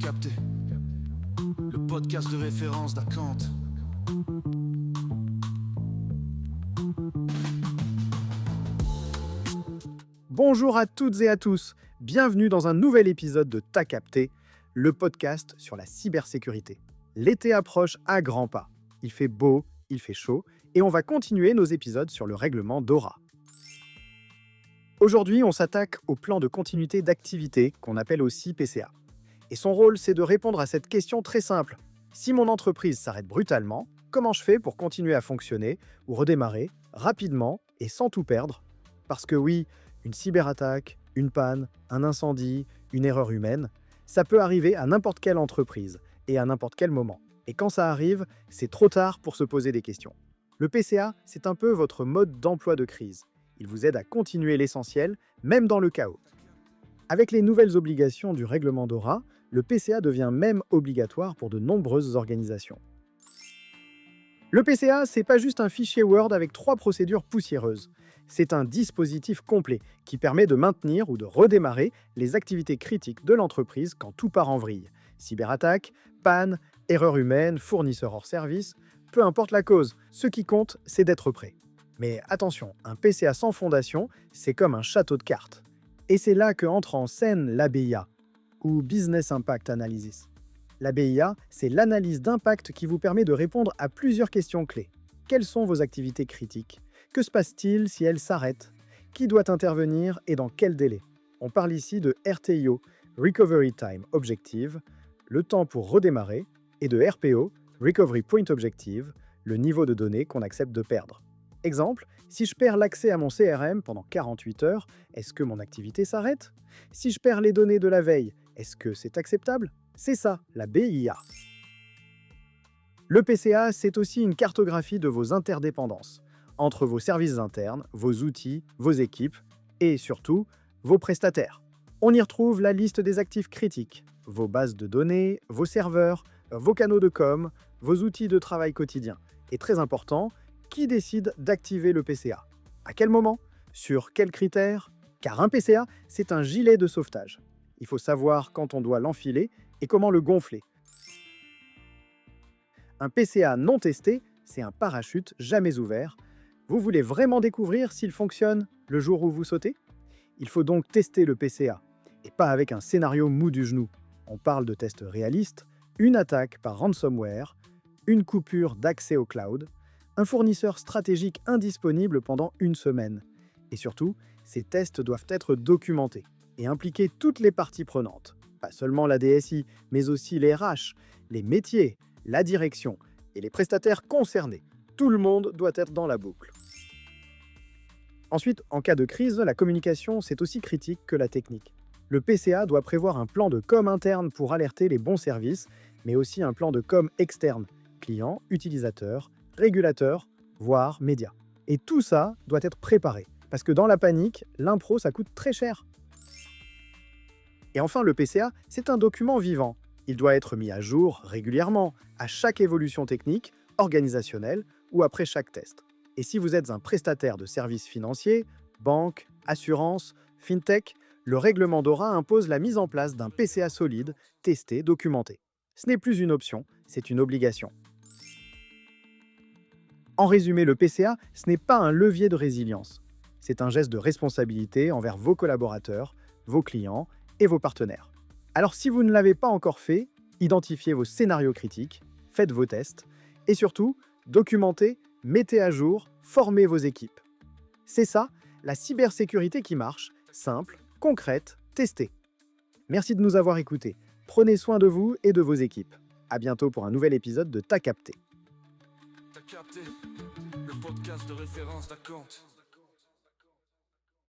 capté, le podcast de référence d'Akant. Bonjour à toutes et à tous, bienvenue dans un nouvel épisode de T'as capté, le podcast sur la cybersécurité. L'été approche à grands pas, il fait beau, il fait chaud, et on va continuer nos épisodes sur le règlement DORA. Aujourd'hui, on s'attaque au plan de continuité d'activité qu'on appelle aussi PCA. Et son rôle, c'est de répondre à cette question très simple. Si mon entreprise s'arrête brutalement, comment je fais pour continuer à fonctionner ou redémarrer rapidement et sans tout perdre? Parce que oui, une cyberattaque, une panne, un incendie, une erreur humaine, ça peut arriver à n'importe quelle entreprise et à n'importe quel moment. Et quand ça arrive, c'est trop tard pour se poser des questions. Le PCA, c'est un peu votre mode d'emploi de crise. Il vous aide à continuer l'essentiel, même dans le chaos. Avec les nouvelles obligations du règlement DORA, le PCA devient même obligatoire pour de nombreuses organisations. Le PCA, c'est pas juste un fichier Word avec 3 procédures poussiéreuses. C'est un dispositif complet qui permet de maintenir ou de redémarrer les activités critiques de l'entreprise quand tout part en vrille. Cyberattaque, panne, erreur humaine, fournisseur hors service, peu importe la cause, ce qui compte, c'est d'être prêt. Mais attention, un PCA sans fondation, c'est comme un château de cartes. Et c'est là que entre en scène l'ABIA, ou Business Impact Analysis. L'ABIA, c'est l'analyse d'impact qui vous permet de répondre à plusieurs questions clés. Quelles sont vos activités critiques? Que se passe-t-il si elles s'arrêtent? Qui doit intervenir et dans quel délai? On parle ici de RTIO, Recovery Time Objective, le temps pour redémarrer, et de RPO, Recovery Point Objective, le niveau de données qu'on accepte de perdre. Exemple, si je perds l'accès à mon CRM pendant 48 heures, est-ce que mon activité s'arrête? Si je perds les données de la veille, est-ce que c'est acceptable? C'est ça, la BIA. Le PCA, c'est aussi une cartographie de vos interdépendances, entre vos services internes, vos outils, vos équipes, et surtout, vos prestataires. On y retrouve la liste des actifs critiques, vos bases de données, vos serveurs, vos canaux de com, vos outils de travail quotidien. Et très important, qui décide d'activer le PCA? À quel moment? Sur quels critères? Car un PCA, c'est un gilet de sauvetage. Il faut savoir quand on doit l'enfiler et comment le gonfler. Un PCA non testé, c'est un parachute jamais ouvert. Vous voulez vraiment découvrir s'il fonctionne le jour où vous sautez? Il faut donc tester le PCA, et pas avec un scénario mou du genou. On parle de tests réalistes, une attaque par ransomware, une coupure d'accès au cloud, un fournisseur stratégique indisponible pendant une semaine. Et surtout, ces tests doivent être documentés et impliquer toutes les parties prenantes. Pas seulement la DSI, mais aussi les RH, les métiers, la direction et les prestataires concernés. Tout le monde doit être dans la boucle. Ensuite, en cas de crise, la communication, c'est aussi critique que la technique. Le PCA doit prévoir un plan de com interne pour alerter les bons services, mais aussi un plan de com externe, clients, utilisateurs, régulateurs, voire médias. Et tout ça doit être préparé, parce que dans la panique, l'impro, ça coûte très cher. Et enfin, le PCA, c'est un document vivant. Il doit être mis à jour régulièrement, à chaque évolution technique, organisationnelle ou après chaque test. Et si vous êtes un prestataire de services financiers, banque, assurance, fintech, le règlement DORA impose la mise en place d'un PCA solide, testé, documenté. Ce n'est plus une option, c'est une obligation. En résumé, le PCA, ce n'est pas un levier de résilience. C'est un geste de responsabilité envers vos collaborateurs, vos clients et vos partenaires. Alors si vous ne l'avez pas encore fait, identifiez vos scénarios critiques, faites vos tests et surtout, documentez, mettez à jour, formez vos équipes. C'est ça, la cybersécurité qui marche, simple, concrète, testée. Merci de nous avoir écoutés. Prenez soin de vous et de vos équipes. À bientôt pour un nouvel épisode de T'as capté. T'as capté, le podcast de référence d'Akant.